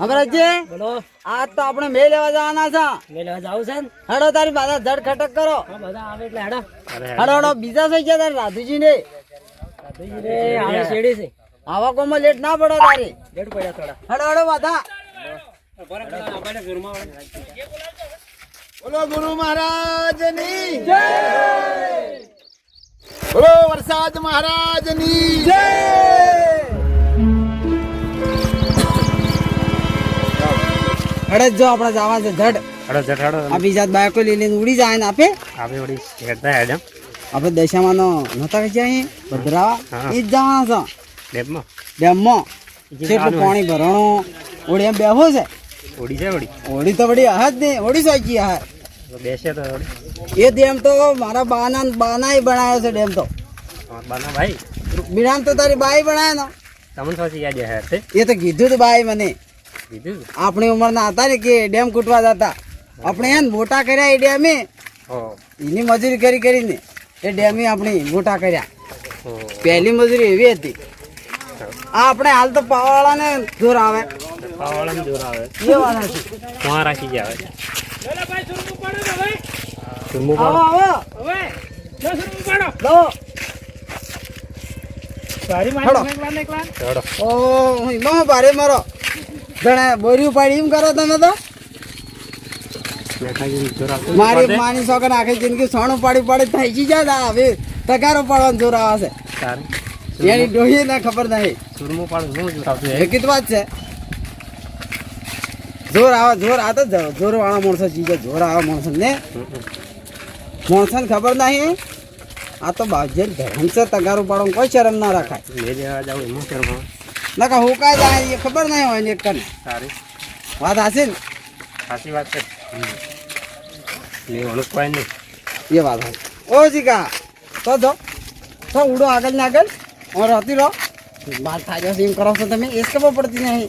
અમરજી બોલો. આજ તો આપણે મેં લેવા જવાના છે. મેં લેવા જાવું છે ને? હેડો તારી બધા જડ ખટક કરો. હા, બધા આવે એટલે હેડો. હેડો હેડો બીજા થઈ ગયા તારે રાધુજી ને રે, આવે શેરડી છે. આવા કોમાં લેટ ના પડો તારી. લેટ પડ્યા થોડા. હેડો હેડો બધા. બોલો ગુરુ મહારાજની જય, બોલો વરસાદ મહારાજની જય. હેડે જો આપણે જવા છે જડ. હેડો આ બીજા બાઈકો લઈ લઈને ઉડી જાય ને આપે આવે વળી હેડતા હેડ એમ આપણે દશામાનો નતા કે જાય ભદ્રાવા હા. એ જ જવાના છે ડેમમાં ડેમમાં કેટલું પાણી ભરણું ઓડી એમ બેહો છે. ઓડી જાય વળી ઓડી તો વળી હે જ નહીં ઓડી સાચી હે તો બેસે તો વળી એ ડેમ તો મારા બાના બનાવ્યો છે ડેમ તો બાના ભાઈ બિરામ તો તારી બાઈ બનાવ્યો તમને પછી યાદ હે તે ને એ તો કીધું તું બાઈ મને કીધું આપણી ઉંમરના હતા ને કે ડેમ કૂટવા જતા આપણે એને મોટા કર્યા એ ડેમે હો એની મજૂરી કરી કરીને એ ડેમે આપણી મોટા કર્યા હો પહેલી મજૂરી એવી હતી આ આપણે હાલ તો પાવાવાળાને જોર આવે પાવાળાને જોર આવે એ વાત છે. કોણ રાખી જાય સુરમું આવો પાડો આવો લો હેડો. હેડો ઓ એમાં ભારે મારો ઘણા બોર્યું પાડી એમ કરો તમે તો મેઠાજી જોર આવે મારી માની સોગન આખી જિંદગી સોનું પાડી પાડી થઈ ગઈ જાય ને હવે તગારો પાડવાનો જોર આવે તારે છે એની ડોહી ને ખબર નહીં સુરમું પાડો હું જોર આવતું એ કીધું વાત છે જોર આવે જોર આ તો જોર વાળા માણસો ચીજો જોર આવે માણસો ને માણસો ને ખબર નહીં આ તો બાજે ધર્મ છે તગારું પાડવાનું કોઈ શરમ ના રાખાય લે લેવા જાવ એમાં ફેરવા નકા હું કાંઈ જાય એ ખબર નહીં હોય ને એક કને તારી વાત હાસી ને સાચી વાત છે લેવાનું કોઈ નહીં એ વાત હાસી ઓ જીકા તો જો તો ઉડો આગળ ને આગળ અમારે હતી રહો બાદ થાય છે એમ કરો છો તમે એ જ ખબર પડતી નહીં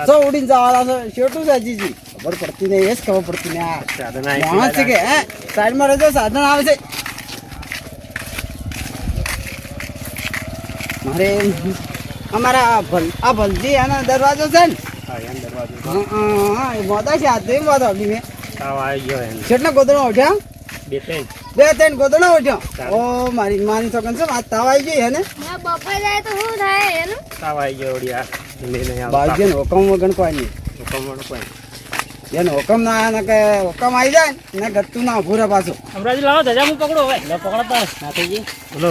જો ઉડીને જવાના છો શેઠું છે જીજી ખબર પડતી નહીં એ જ ખબર પડતી નહીં આ સાધન માણસ છે કે હે સાઈડમાં રહેજો સાધન આવે છે મારે અમારા આ ભલજી આનો દરવાજો છે ને દરવાજો હા એ મોદા છે આ તો એમ વાત આપી મેં તાવ આવી ગયો એમ કેટલા ગોદડા ઉઠ્યા બે ત્રણ 2-3 ગોદડા ઉઠ્યા ઓ મારી માની છોકન છે આ તાવ આવી ગઈ હે ને બપોર જાય તો શું થાય એનું? તાવ આવી ગયો વળી આ લઈને બાજુ હુકમ વગર કોઈ નહીં હુકમ કોઈ એને હુકમ ના આવે ને કે હુકમ આવી જાય ને ગતું ના ઉભું રહે પાછું અમરાજી લાવો ધજા હું પકડો હવે. લો પકડો તો નાથીજી. બોલો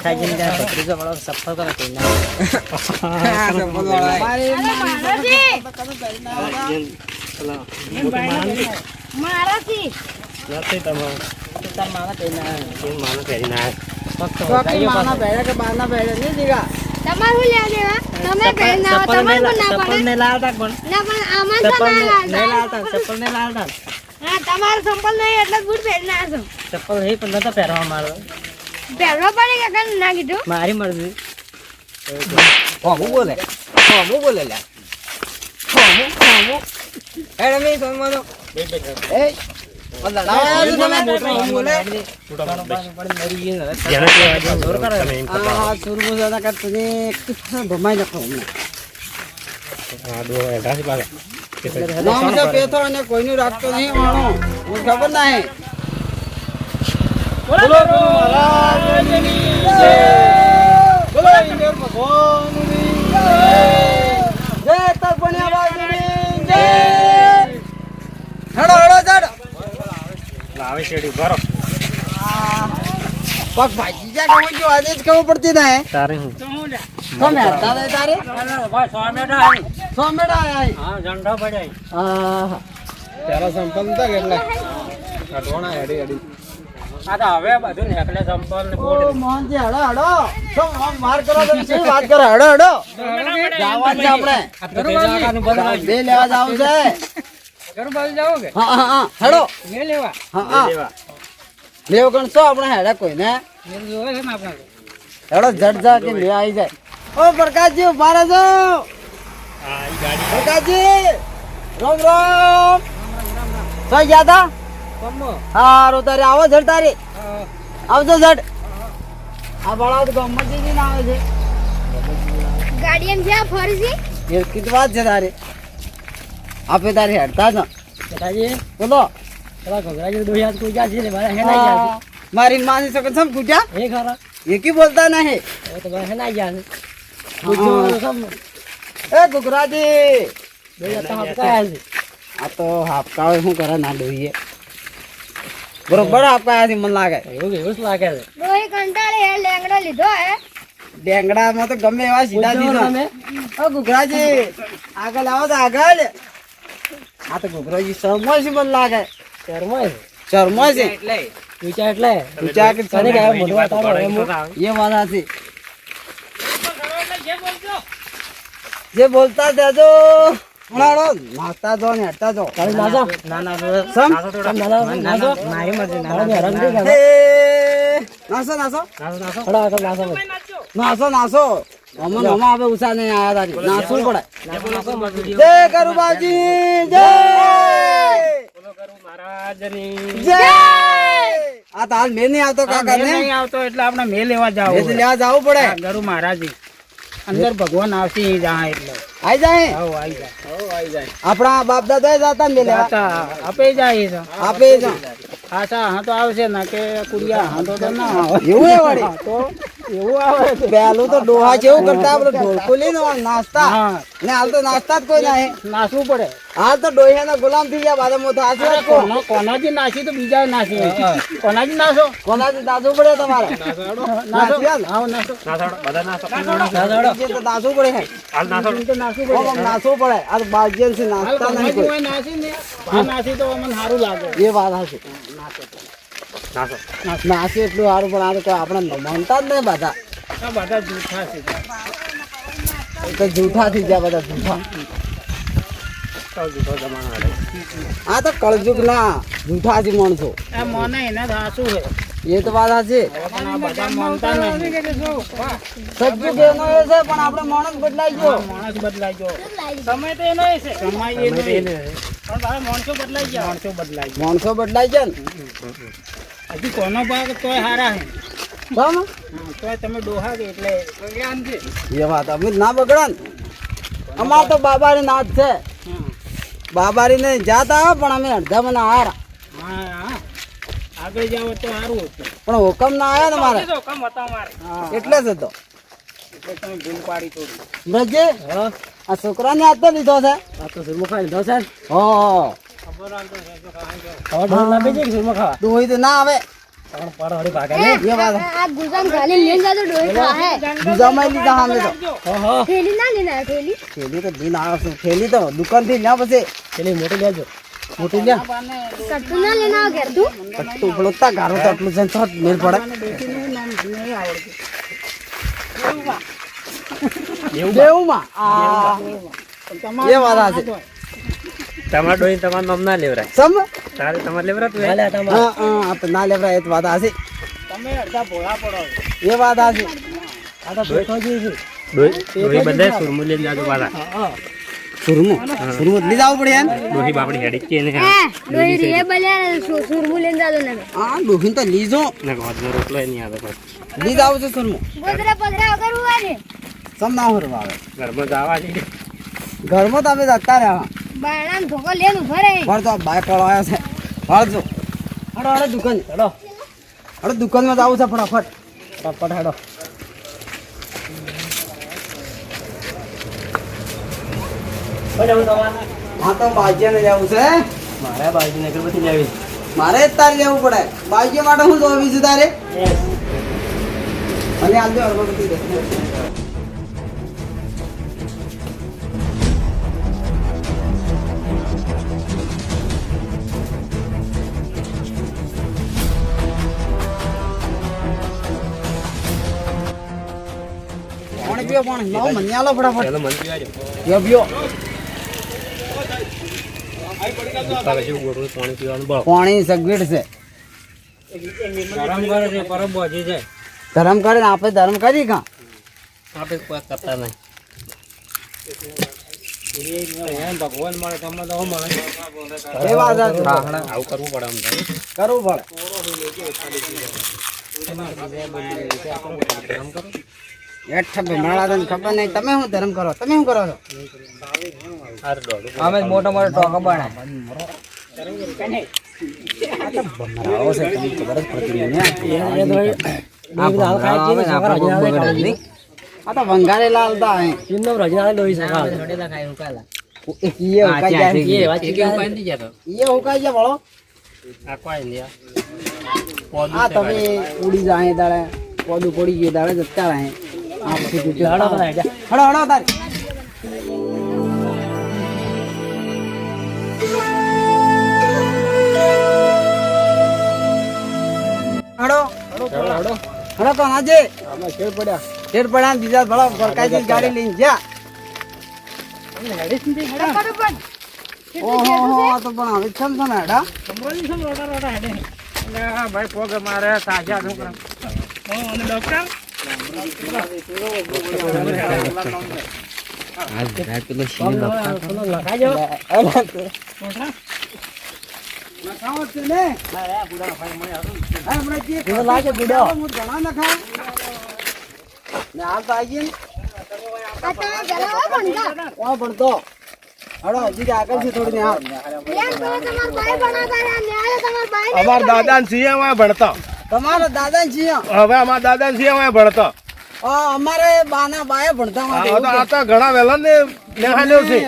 ખાઈને જાય ભત્રીજો વાળો સફર કરે કોઈ ના. મારી મારાથી મારાથી નથી તમે તાર માવા કઈ ના માનો પહેરી ના ચોકી માના પહેર્યા કે બારના પહેર્યા નહીં જીગા તમારું લેવા દેવા તમે પહેરી ના આવો, તમારું ના ચપ્પલ પડે ને લાવતા પણ ના પણ આમાં તો ચપ્પલ ના નહીં લાવતા. લાવતા ચપ્પલ ને લાવતા હા તમારું સંપલ નહીં એટલે જ બૂટ પહેરી ના આવશો. ચપ્પલ હે પણ નતો પહેરવા મારો પહેરવા પડે કે કાંઈ ના કીધું મારી મરજી હું બોલે લે એ રમી સોમવાનો એ ભમાઈ નાખો પેથો અને કોઈનું રાખતો નહીં માણો મને ખબર નહીં બોલો બોલો ઇન્દ્ર ભગવાનની જય તર્પણ્યા બાજુની જય હેડો હેડો ચડ લાવે શેડી ભરો પગ ભાજી જા કે જો આજે જ ખબર પડતી નહીં તારે હું તમે હતા ને તારે 100 મેડા આયા હા ઝંડો પડ્યા હા પેલા સંપન્ન હતા કેટલા કાઢવાના હેડી હેડી આ તો હવે બધું નેકલે સંપલ ને ઓ મોહનજી હેડો હેડો તો આમ માર કરો તમે શું વાત કરો હેડો હેડો જાવા છે આપણે બે લેવા જાવ છે ઘર બાજુ જાઓ કે હા હા હા હેડો મે લેવા હા હા લેવ કણ છો આપણે હેડા કોઈ ને મે જોવે છે ને આપણે હેડો જડ જા કે લે આવી જાય ઓ પ્રકાશજી ઉભા રહેજો આ ઈ ગાડી પ્રકાશજી રામ રામ સોય ગયા તા કમો હારું તારે આવો જડ તારે આવજો જડ આ બળાવ તો ગમતજી ના આવે છે ગાડી એમ જ્યાં ફરજી એ કીધું વાત છે તારે આપે તારી હેડતા જ બેટાજી બોલો પેલા ઘોઘરાજી દોહી હાથ કોઈ ગયા છે ને મારે હેનાઈ ગયા મારી માની શકે સમ ગુજા છે એ ખરા એકી બોલતા નહીં હવે તો મારે હેનાઈ ગયા છે પૂછવાનું સમ એ ગુગરાજી દોહી હાથ હપકાયા છે આ તો હાપકા શું કરે ના ડોહીએ બરોબર હાપકા મને લાગે એવું જ લાગે છે ડોહી કંટાળે હે લેંગડો લીધો હે ડેંગડામાં તો ગમે એવા સીધા પૂછો સીધા તમે ઓ ગુગરાજી આગળ આવો તો આગળ આ તો ગુગરાજી શરમો છે મને લાગે શરમાય છે શરમો છે પૂછ્યા એટલે પૂછ્યા કે તને કે હવે મોઢું વાતાવરણ એમ એ વાત હતી જે બોલતા દેજો ઉણાડો નાસ્તા જો ને હેડતા જો તારી નાજો સમ નાજો મારી મરજી નાજો એ નાસો નાસો હડા તો નાસો નાસો નાસો અમન હમા હવે ઉષા નહીં આયા તારી નાસવું પડે જય કરુબાજી જય જય આ તાલ મેં નહીં આવતો કાકા ને નહીં આવતો એટલે આપણે મેં લેવા જાવ એ તો લેવા જવું પડે ગરુ મહારાજી અંદર ભગવાન આવશે ઈ જા એટલે આઈ જાય આવો આવી જાય આપણા બાપ દાદા જતા ને લેવા આપે જાય છે આપે જ આશા હા તો આવશે ના કે કુડિયા હા તો ના આવે એવું એ વળી તો એવું આવે છે પેલું તો ડોહા જેવું કરતા આપણે ઢોલકું લઈને નાસ્તા હા ને હાલ તો નાસ્તા જ કોઈ નહીં નાસવું પડે હાલ તો ડોહિયાના ગુલામ થઈ ગયા બાદા મોટા આશી વાત કહો કોનાથી નાસી તો બીજા નાસી કોનાથી નાસો કોનાથી દાદવું પડે તમારે નાસો નાસી હાલ. આવો નાસો જે તો દાદવું પડે હે. તો નાસવું ઓમ આમ નાસવું પડે આ તો બાજીયન છે નાસ્તા નહીં કોઈ નાસી ને આ નાસી તો મને સારું લાગે એ વાત હશે નાસી એટલું સારું પણ આ તો કોઈ આપણે માનતા જ નહીં બધા આ બધા જૂઠા છે એ તો જૂઠા થઈ ગયા બધા જૂઠા આ તો કળજુગ ના જૂઠા છે માણસો આ મને એના સાસુ છે એ તો વાત સાચી પણ આ બધા માનતા નહીં સજ્જુગ એનો એ છે પણ આપણે માણસ બદલાઈ ગયો માણસ બદલાઈ ગયો સમય તો એનો છે સમય એનો પણ ભાઈ માણસો બદલાઈ ગયા માણસો બદલાઈ ગયા ને હજી કોનો ભાગ તોય હારા છે બરાબર? તોય તમે ડોહા કે એટલે જ્ઞાન છે એ વાત અમે ના બગડા ને અમાર તો બાબારી નાચ છે બાબારી ને જાતા પણ અમે અડધા મને હારા હા હા આગળ જાવ તો સારું હતું પણ હુકમ ના આવ્યા ને મારે કમ હતા મારે એટલે જ હતો એટલે તમે ભૂલ પાડી થોડી બ્રજે આ છોકરાને હાથ તો લીધો છે આ તો સુરમો ખાઈ લીધો છે હો ખબર આવતો છે તો ખાઈ ગયો હવે ઢોલ લાગે છે કે સુરમો ખાવા ડોહી તો ના આવે પણ પર હળી ભાગે એ, એ વાત આ ગુજામ ખાલી લઈને જાતો ડોહી ખાહે બીજામાં લીધા સામે તો ઓહો થેલી ના લઈને આવ્યો, થેલી થેલી તો દિન આવે છે થેલી તો દુકાન થી લ્યા પછી પેલી મોટી લેજો મોટી લ્યા કટ્ટુ ના લઈને આવો ઘેર તું કટ્ટું પડતા ગારો તો આટલું છે તો મેળ પડે દેવમાં આ એ વાત છે તમારે ડોઈ તમારું નામ ના લેવરાય સમ તારે તમારે લેવરાતું હાલે તમારે હા હા આપણે ના લેવરા એ તો વાત છે તમે અડધા ભોળા પડો એ વાત છે આ તો બેઠો જ છે ડોહી બધા સુરમું લઈને જાજો પાછા સુરમો સુરમો લઈ જવું પડે એમ ડોહી બાપડી હેડી જ છે ને હે ડોહી રે બલ્યા સુરમુ લઈને જાતો ને હા ડોહીને તો લીજો ને ગોદનો રોટલો ય નહીં આવે પણ લઈ જાવ છે સુરમો ગોદરા પધરા કરવું હોય ને સમ ના હરવા આવે ઘરમાં જવા છે ઘરમાં તો અમે જતા રહ્યા બાયણાં ધોકો લઈને ઉભા રહે પણ તો બાઈક વાળો આવ્યો છે હાલજો હડો હડો દુકાન હડો હડો દુકાનમાં જવું છે ફટાફટ ફટાફટ હેડો હા તો બાજીને લેવું છે મારા બાજુ અગરબત્તી લેવી મારે જ તારે લેવું પડે બાજી માટે હું જોવી છું તારે અને આલજો અગરબત્તી દે પાણી પીવો પાણી લાવો મને આલો ફટાફટ પેલો મન પીવા જો પીવો પીવો તારે શું ગોળું પાણી પીવાનું બળ પાણી સગવીડ છે ગરમ કરે છે પરબ બોજી છે ધરમ કરીને આપણે ધર્મ કરી કાં આપણે કોઈ કરતા નહીં એમ ભગવાન મળે તમને તો મળે એ વાત છે. આવું કરવું પડે આમ તો. કરવું પડે એઠ ભમરાળા તને ખબર નહીં. તમે શું ધર્મ કરો? તમે શું કરો છો? હાર દોડું. અમે મોટો મોટો ટોકો બનાય ભમરાળો છે તમને ખબર જ પડતી નહીં ને. આ ભમરાળો આવે ને આપણે બહુ બગડે નહીં. આ તો વંગારેલા આવતા અહીં. એક ઈએ ઉકાઈ જાય. ઈએ ઉકાઈ જાય ભળો. આ કોઈ નહીં. આ તમે ઉડી જાય દાડે પોદું પડી ગયું દાડે જતા રહે. આ પછી તૂટ્યું. હળો તારી. હળો તો આજે શેર પડ્યા બીજા ભળો ગળકાઈ ગાડી લઈને જા. ઓહો આ તો પણ હવે છમ છે ને હેડા. સંભળાવી છે રોટા રોટા હેડે. આ ભાઈ પોગ મારે તાજા છોકરા. અને ડોક્ટર નખાવો છે ને. હમણાં જે લાગે બુડો ઘણા નખાવ ને હાલ તો આવી ગઈ આ તમે જલાવો ભણતા કોણ ભણતો હડો હજી આગળ છે થોડી ને હાલ. યાર તો તમાર ભાઈ ભણાતા રહ્યા ન્યાય તમાર ભાઈ અમાર દાદા ને સિંહ માં ભણતા. તમારો દાદા છીએ. હવે અમાર દાદા ને સિંહ માં ભણતા. અમારે બાના બાએ ભણતા માટે આ તો આ તો ઘણા વહેલા ને નેહાલ્યો છે.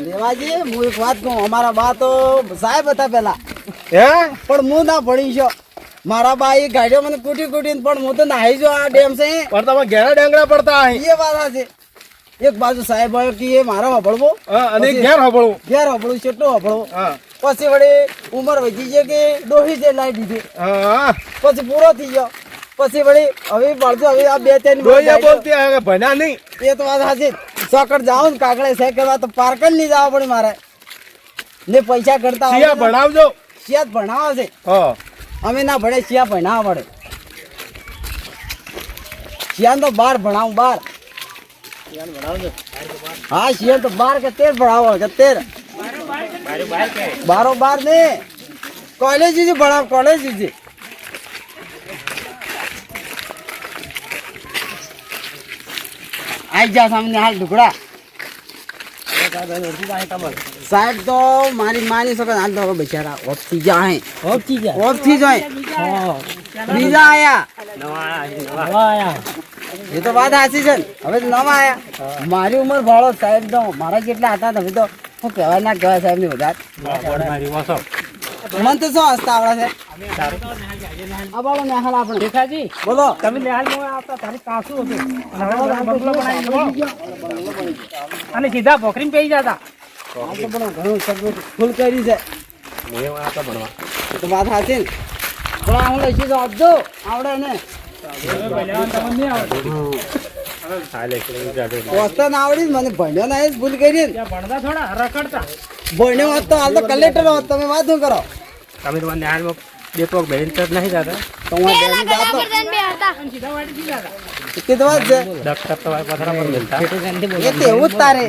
દેવાજી હું એક વાત કહું, અમારા બા તો સાહેબ હતા પેલા, હે પણ હું ના ભણી છો. મારા બા એ ગાડીઓ મને કૂટી કૂટીને પણ હું તો નાહી જો આ ડેમ છે. પણ તમે ઘેરા ડેંગરા પડતા અહીં. એ વાત છે. એક બાજુ સાહેબ આવ્યો કે એ મારો હબળવો અને ઘેર હબળવું. ઘેર હબળું કેટલું હબળવો. હા પછી વળી ઉંમર વધી છે કે ડોહી જે લાવી દીધી. હા પછી પૂરો થઈ ગયો. પછી વળી હવે ભણતો હવે આ બે ત્રણ ડોહીએ બોલતી હવે ભણ્યા નહીં. એ તો વાત સાચી. ચોકડ જાવ ને કાકડે સાયકલ તો પાર્ક જ નહીં જવા પડે મારે ને પૈસા કરતા સિયા ભણાવજો. શિયાત ભણાવે છે. હા અમે ના ભણે શિયા ભણાવવા પડે. શિયાન તો 12 ભણાવું 12. હા શિયાન તો 12 કે 13 ભણાવો કે 13 12 ને કોલેજ જ ભણાવ કોલેજ જ. આઈ જા સામને હાલ ઢુકડા. સાહેબ તો મારી માની શકો હાલ તો હવે બિચારા ઓફ થઈ જાય. ઓફ થઈ જાય. બીજા આયા એ તો વાત સાચી છે ને. હવે તો નવા આયા. મારી ઉંમર ભાળો સાહેબ તો મારા જેટલા હતા તમે તો શું કહેવાય ના કહેવાય સાહેબ ની વધારે. મને તો શું હસતા આવડે છે. આ બાબા નેહાલ આપણે દેખાજી બોલો. તમે લેહાલમાં આવતા તારી કાસું હતું અને હવે બંગલો બનાવી અને સીધા પોખરીને પી જતા. આ તો પણ ઘણું સગવડ ફૂલ કરી છે. હું આ તો ભણવા. એ તો વાત સાચી ને. પણ હું લઈશું તો આપજો આવડે ને. આ લેક્ચર જાતો. વસ્તા ના આવડી મને ભણ્યો ના જ ભૂલ કરી ને. ત્યાં ભણતા થોડા રખડતા. ભણ્યો હોત તો હાલ તો કલેક્ટર હોત. તમે વાત શું કરો? તમે તો મને હાલમાં બે પગ બેન તો નહીં જાતા. તો હું આ બેન જાતો. બે હતા અને સીધા વાડી જતા. કીધું વાત છે. ડોક્ટર તો પથરા પર મિલતા. એ તો એવું જ તારે.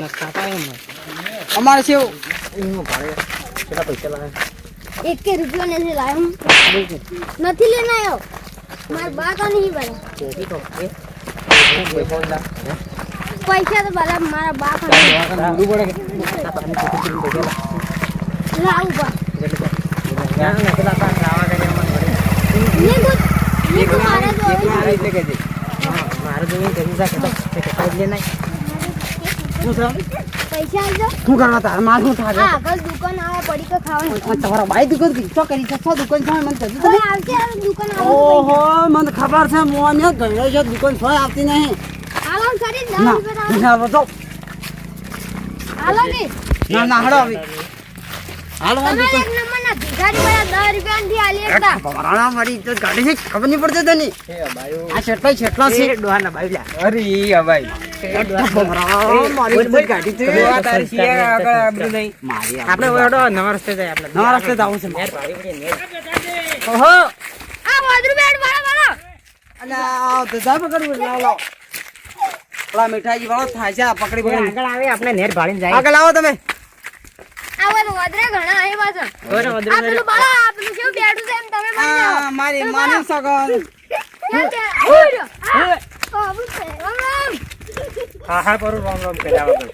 અમારે છે એવું. કેટલા પૈસા લાગે? 1 રૂપિયો નથી લાયો નથી લેના આવ્યો માર બા તો નહીં બને પૈસા તો બધા મારા બા પાસે લાવું બા નીકુ મારે તો પૈસા આવજો શું કરવા તાર માર શું થાય? આ આગળ દુકાન આવે પડી કે ખાવાની તમારા ભાઈ દુકાન શું કરી છે? દુકાન છે મને કીધું કોઈ તમે? આવશે આ દુકાન આવે ઓહો મને ખબર છે. મોને ગયો છે દુકાન છોય આવતી નહીં. હાલો કરી 10 ના રૂપિયા ના બતો હાલો ને ના ના હડો આવી હાલો આ તમે દુકાન એક નંબરના ભિખારી વાળા 10 રૂપિયા થી આલી એકતા ભમરાણા મારી ઇજ્જત ગાડી છે ખબર નહીં પડતી તને. આ છેટલા છેટલા છે. અરે ભાઈ ભમરાણા મારી ઇજ્જત ગાડી છે. મારી આપણે ઓડો નવા રસ્તે જાય આપણે નવા રસ્તે જવું છે. ઓહો આ વાદરું બેડ વાળા અને આ તો જા પકડવું લાવ લાવ. પેલા મીઠાઈ વાળો થાય છે આ પકડી પકડી આગળ આવે આપણે નેર ભાળીને જાય. આગળ આવો તમે. આ વાદરા ઘણા આવે પાછા આ પેલું બાળા આ પેલું કેવું બેઠું છે એમ તમે બની જાઓ આ મારી માની સગન. આવું છે રામ રામ હા હા કરું રામ રામ કર્યા વગર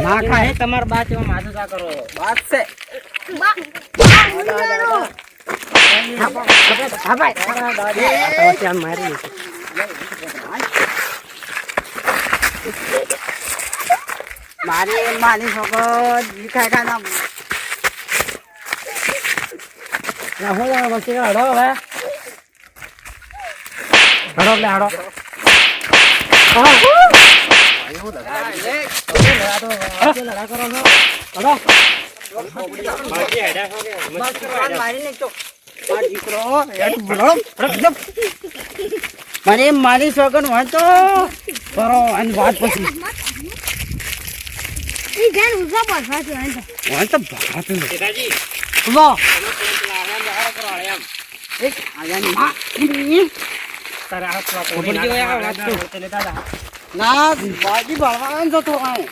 ના ખાય તમારા બા તેમાં માથું કા કરો વાત છે બા મુંજારો ત્યાં મારી મારી છોકરો ખાય ખાય ના હું જાણો પછી હડો હવે હડો એટલે હડો મારી નાખતો દીકરો મને મારી છોકરો હોય તો કરો અને વાત પછી ઈ જાન ઉસા પાછા છે આંટા હોય તો વાત સીતાજી વાહ આમ એક આયાની માં તારે આ ઉપડી ગયો યાર વાત તો લેતા હતા ના બાજી ભણવાનું જતો હોય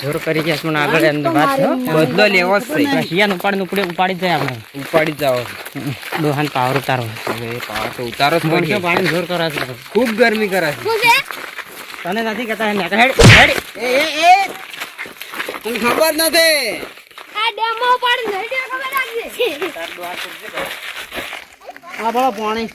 જોર કરી ગયા મને આગળ એમ વાત બદલો લેવો જ છે શિયાન ઉપાડી જાય આપણે ઉપાડી જાઓ દોહાન પાવર ઉતારો હવે પાવર તો ઉતારો જ મનસો પડશે પાણી જોર કરે છે ખૂબ ગરમી કરે છે શું છે તને નથી કહેતા હેડ હેડ એ તને ખબર નથી આ ડેમો પાડી નહીં દે ખબર રાખજે આ બોલો પાણી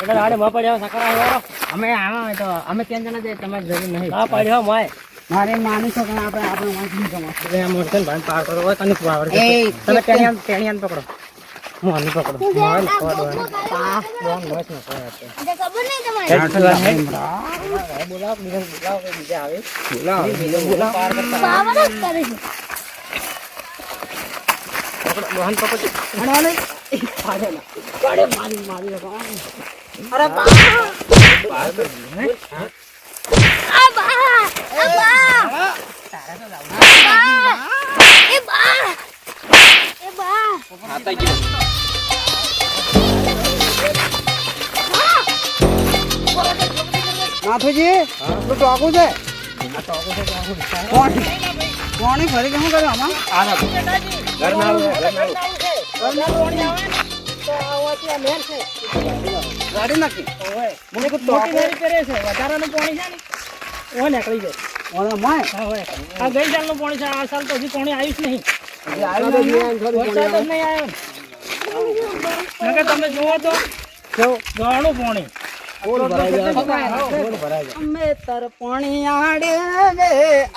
એટલે આડે માં પડ્યા સકરા અમે આવા તો અમે ત્રણ જણા જઈએ તમારે જરૂર નહીં હા પડ્યો મોય મારે માની છોકરા આપણે વાંચી જમા મોરસન ભાન પાર કરો હોય તને પાવર એ તમે ટેણિયાન પકડો હું આની પકડો મોય લખવા દો આ બોન મોય ન કહે ખબર નહીં તમારે બોલાવ બીજા આવે બોલાવો પાર કરતા પાવર જ કરે છે મોહન પકડ અરે બા આ બા એ બા ખાતા ગયો નાથુજી તો ટોકું છે પાણી ફરી શું કર્યું આમાં ગાડી નાખી મને કોઈ ટોકું વધારાનું પાણી છે ને ઓ નીકળી જાય ઓલા માય હા હોય આ ગઈ સાલનું પાણી છે આ સાલ તો હજી પાણી આવ્યું જ નહીં આવ્યું વરસાદ જ નહીં આવ્યો નકર તમે જુઓ તો ઘણું પાણી અમે તરપણી આડે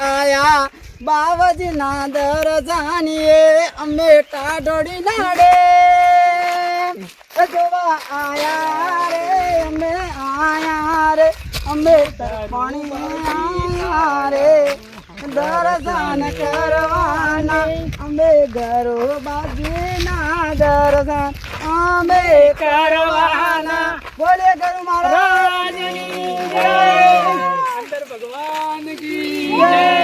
આયા બાવજી ના દર જાણીએ અમે ટાઢોડી નાડે જોવા આયા રે અમે તરપણી આયા રે દર્શન કરવાના અમે ગરો બાજીના દર્શન અમે કરવાના બોલે ગરુ મહારાજ ભગવાન કી જય